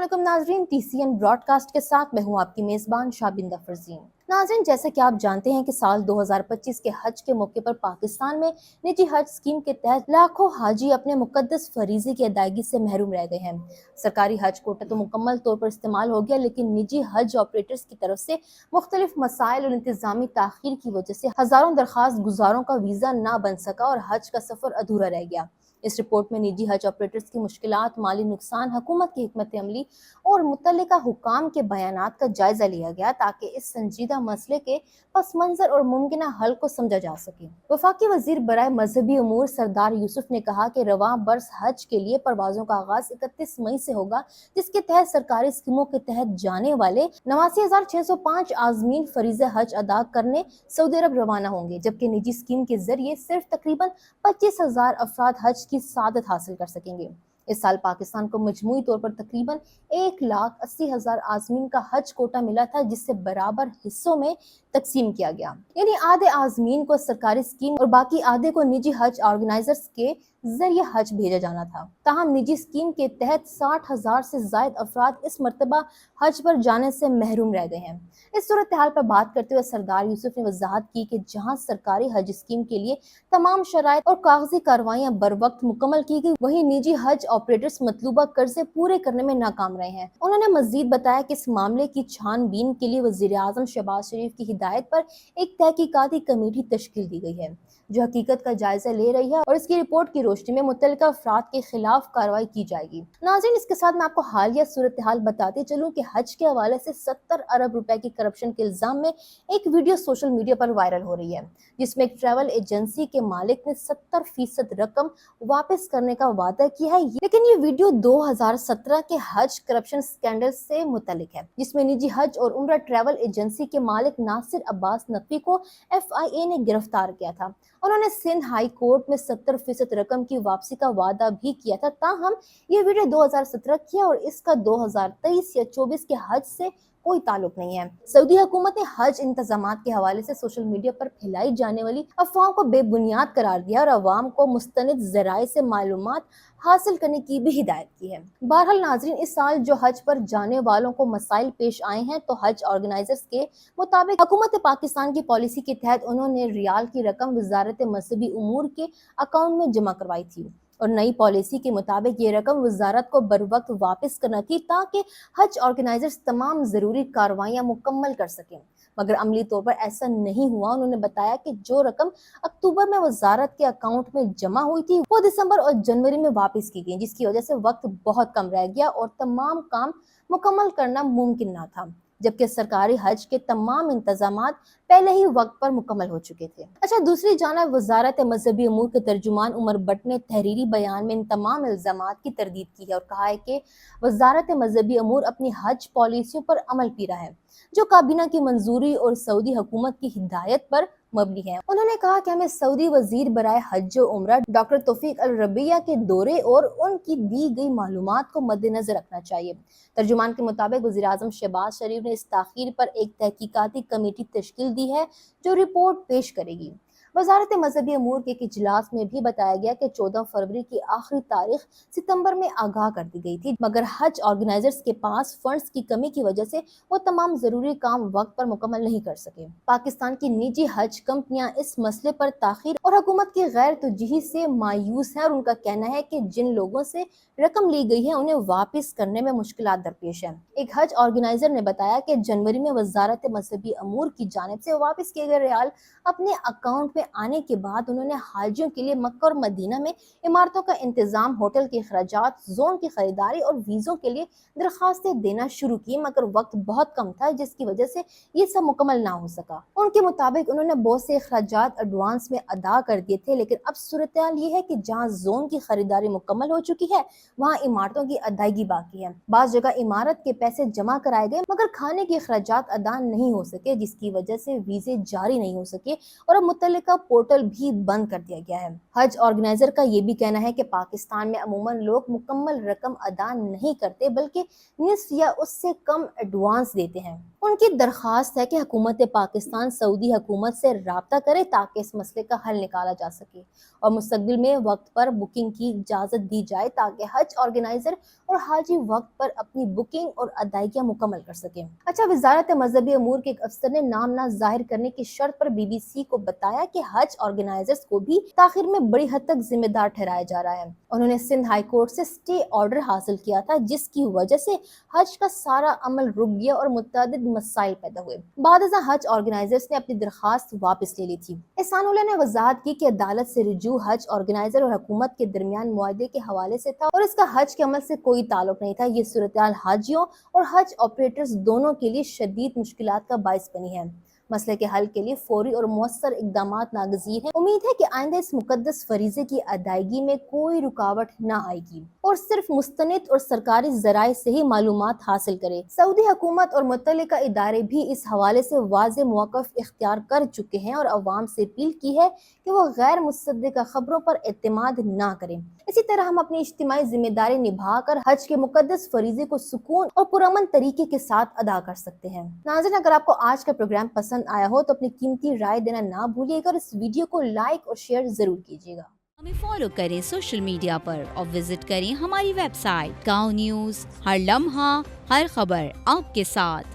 अस्सलाम नाजरीन, TCN broadcast के साथ मैं हूँ आपकी मेज़बान शाबिंदा फरजीन। नाजरीन, जैसे कि आप जानते हैं कि साल 2025 के हज के मौके पर पाकिस्तान में निजी हज स्कीम के तहत लाखों हाजी अपने मुकद्दस फरीज़े की अदायगी से महरूम रह गए हैं। सरकारी हज कोटा तो मुकम्मल तौर पर इस्तेमाल हो गया, लेकिन निजी हज ऑपरेटर्स की तरफ से मुख्तलिफ मसाइल और इंतजामी ताखीर की वजह से हज़ारों दरख्वास्त गुजारों का वीज़ा ना बन सका और हज का सफ़र अधूरा रह गया। इस रिपोर्ट में निजी हज ऑपरेटर्स की मुश्किलात, माली नुकसान, हुकूमत की हिकमत अमली और मुतल्लिका हुकाम के बयानात का जायजा लिया गया ताकि इस संजीदा मसले के पस मंजर और मुमकिन हल को समझा जा सके। वफाकी वजीर बराए मजहबी उमूर सरदार यूसुफ ने कहा कि रवां बरस हज के लिए परवाजों का आगाज 31 मई से होगा, जिसके तहत सरकारी स्कीमों के तहत जाने वाले 89,605 आजमीन फरीज़े हज अदा करने सऊदी अरब रवाना होंगे, जबकि निजी स्कीम के जरिए सिर्फ तकरीबन 25,000 अफराद हज की सादत हासिल कर सकेंगे। इस साल पाकिस्तान को मजमूई तौर पर तकरीबन 1,80,000 आजमीन का हज कोटा मिला था, जिससे बराबर हिस्सों में तकसीम किया गया, यानी आधे आजमीन को सरकारी स्कीम और बाकी आधे को निजी हज ऑर्गेनाइजर्स के जरिए हज भेजा जाना था। ताहम निजी स्कीम के तहत 60,000 से जायद अफराद इस मरतबा हज पर जाने से महरूम रह गए हैं। इस सूरत हाल पर बात करते हुए सरदार यूसुफ ने वजाहत की कि जहां सरकारी हज स्कीम के लिए तमाम शराइत और कागजी कार्रवाइयां बर वक्त मुकम्मल की गई, वहीं निजी हज ऑपरेटर्स मतलूबा कर्जे पूरे करने में नाकाम रहे हैं। उन्होंने मजीद बताया कि इस मामले की छानबीन के लिए वजीर आजम शहबाज शरीफ की हिदायत पर एक तहकीकाती कमेटी तश्कील दी गई है, जो हकीकत का जायजा ले रही है और इसकी रिपोर्ट की रोशनी में मुतल्लिका अफराद के खिलाफ कार्रवाई की जाएगी। नाज़रीन, इसके साथ मैं आपको हालिया सूरत हाल बताते चलूं कि हज के हवाले से 70 अरब रुपए की करप्शन के इल्जाम में एक वीडियो सोशल मीडिया पर वायरल हो रही है, जिसमें एक ट्रैवल एजेंसी के मालिक ने 70% रकम वापस करने का वादा किया है। लेकिन ये वीडियो 2017 के हज करप्शन स्कैंडल से मुतल्लिक है, जिसमें निजी हज और उम्रा ट्रैवल एजेंसी के मालिक नासिर अब्बास नकवी को FIA ने गिरफ्तार किया था। उन्होंने सिंध हाई कोर्ट में 70% रकम की वापसी का वादा भी किया था। ताहम ये वीडियो 2017 की है और इसका 2023 या 24 के हज से कोई ताल्लुक नहीं है। सऊदी हुकूमत ने हज इंतजामात के हवाले से सोशल मीडिया पर फैलाई जाने वाली अफवाहों को बेबुनियाद करार दिया और अवाम को मुस्तनिद ज़राए से मालूमात हासिल करने की भी हिदायत की है। बहरहाल नाजरीन, इस साल जो हज पर जाने वालों को मसाइल पेश आए हैं, तो हज ऑर्गेनाइजर्स के मुताबिक हुकूमत पाकिस्तान की पॉलिसी के तहत उन्होंने रियाल की रकम वजारत मजहबी उमूर के अकाउंट में जमा करवाई थी और नई पॉलिसी के मुताबिक ये रकम वजारत को बर वक्त वापस करना थी ताकि हज ऑर्गेनाइजर्स तमाम जरूरी कार्रवाइयां मुकम्मल कर सकें, मगर अमली तौर पर ऐसा नहीं हुआ। उन्होंने बताया कि जो रकम अक्टूबर में वजारत के अकाउंट में जमा हुई थी वो दिसंबर और जनवरी में वापस की गई, जिसकी वजह से वक्त बहुत कम रह गया और तमाम काम मुकम्मल करना मुमकिन न था, जबकि सरकारी हज के तमाम इंतजामात पहले ही वक्त पर मुकम्मल हो चुके थे। अच्छा, दूसरी जानब वजारत मजहबी उमूर के तर्जुमान उमर बट ने तहरीरी बयान में इन तमाम इल्जामात की तरदीद की है और कहा है कि वजारत मजहबी उमूर अपनी हज पॉलिसियों पर अमल पीरा है, जो काबीना की मंजूरी और सऊदी हुकूमत की हिदायत पर मबनी है। उन्होंने कहा कि हमें सऊदी वजीर बराए हज व उम्रा डॉक्टर तौफीक अल रबिया के दौरे और उनकी दी गई मालूमात को मद्देनजर रखना चाहिए। तर्जुमान के मुताबिक वज़ीर आज़म शहबाज शरीफ ने इस ताख़ीर पर एक तहकीकाती कमेटी तश्कील दी है, जो रिपोर्ट पेश करेगी। वजारत मजहबी अमूर के एक इजलास में भी बताया गया कि 14 फरवरी की आखिरी तारीख सितंबर में आगाह कर दी गई थी, मगर हज ऑर्गेनाइजर्स के पास फंड्स की कमी की वजह से वो तमाम जरूरी काम वक्त पर मुकम्मल नहीं कर सके। पाकिस्तान की निजी हज कंपनियां इस मसले पर ताखीर और हुकूमत की गैर तवज्जुही से मायूस है और उनका कहना है कि जिन लोगों से रकम ली गई है उन्हें वापस करने में मुश्किलात दरपेश है। एक हज ऑर्गेनाइजर ने बताया कि जनवरी में वजारत मजहबी अमूर की जानिब से वापस किए गए रियाल अपने अकाउंट में आने के बाद उन्होंने हाजियों के लिए मक्का और मदीना में इमारतों का इंतजाम, होटल के अखराजात, जोन की खरीदारी और वीज़ों के लिए दरखास्तें देना शुरू की, मगर वक्त बहुत कम था, जिसकी वजह से ये सब मुकम्मल ना हो सका। उनके मुताबिक उन्होंने बहुत से अखराजात एडवांस में अदा कर दिए थे, लेकिन अब सूरत हाल ये है कि जहाँ जोन की खरीदारी मुकम्मल हो चुकी है, वहाँ इमारतों की अदायगी बाकी है। बाज़ जगह इमारत के पैसे जमा कराए गए, मगर खाने के अखराजात अदा नहीं हो सके, जिसकी वजह से वीज़े जारी नहीं हो सके और अब मुतल्लिका کا پورٹل بھی بند کر دیا گیا ہے۔ حج آرگنائزر کا یہ بھی کہنا ہے کہ پاکستان میں عموماً لوگ مکمل رقم ادا نہیں کرتے بلکہ نصف یا اس سے کم ایڈوانس دیتے ہیں۔ ان کی درخواست ہے کہ حکومت پاکستان سعودی حکومت سے رابطہ کرے تاکہ اس مسئلے کا حل نکالا جا سکے اور مستقبل میں وقت پر بکنگ کی اجازت دی جائے تاکہ حج آرگنائزر اور حاجی وقت پر اپنی بکنگ اور ادائیگیاں مکمل کر سکیں۔ اچھا، وزارت مذہبی امور کے ایک افسر نے نام نہ ظاہر کرنے کی شرط پر بی بی سی کو بتایا کہ حج آرگنائزرز کو بھی تاخیر میں بڑی حد تک ذمہ دار ٹھہرایا جا رہا ہے۔ انہوں نے سندھ ہائی کورٹ سے سٹے آرڈر حاصل کیا تھا جس کی وجہ سے حج کا سارا عمل رک گیا اور متعدد مسائل پیدا ہوئے۔ بعد ازاں حج آرگنائزرز نے اپنی درخواست واپس لے لی تھی۔ احسان اللہ نے وضاحت کی کہ عدالت سے رجوع حج آرگنائزر اور حکومت کے درمیان معاہدے کے حوالے سے تھا اور اس کا حج کے عمل سے کوئی تعلق نہیں تھا۔ یہ صورتحال حاجیوں اور حج آپریٹرز دونوں کے لیے شدید مشکلات کا باعث بنی ہے۔ مسئلے کے حل کے لیے فوری اور مؤثر اقدامات ناگزیر ہیں۔ امید ہے کہ آئندہ اس مقدس فریضے کی ادائیگی میں کوئی رکاوٹ نہ آئے گی اور صرف مستند اور سرکاری ذرائع سے ہی معلومات حاصل کرے۔ سعودی حکومت اور متعلقہ ادارے بھی اس حوالے سے واضح موقف اختیار کر چکے ہیں اور عوام سے اپیل کی ہے کہ وہ غیر مصدقہ خبروں پر اعتماد نہ کریں۔ اسی طرح ہم اپنی اجتماعی ذمہ داری نبھا کر حج کے مقدس فریضے کو سکون اور پرامن طریقے کے ساتھ ادا کر سکتے ہیں۔ ناظرین، اگر آپ کو آج کا پروگرام پسند آیا ہو تو اپنی قیمتی رائے دینا نہ بھولیے گا اور اس ویڈیو کو لائک اور شیئر ضرور کیجیے گا۔ ہمیں فالو کریں سوشل میڈیا پر اور وزٹ کریں ہماری ویب سائٹ گاؤں نیوز، ہر لمحہ ہر خبر آپ کے ساتھ۔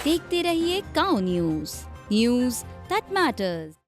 دیکھتے رہیے گاؤں نیوز، نیوز دیٹ میٹرز۔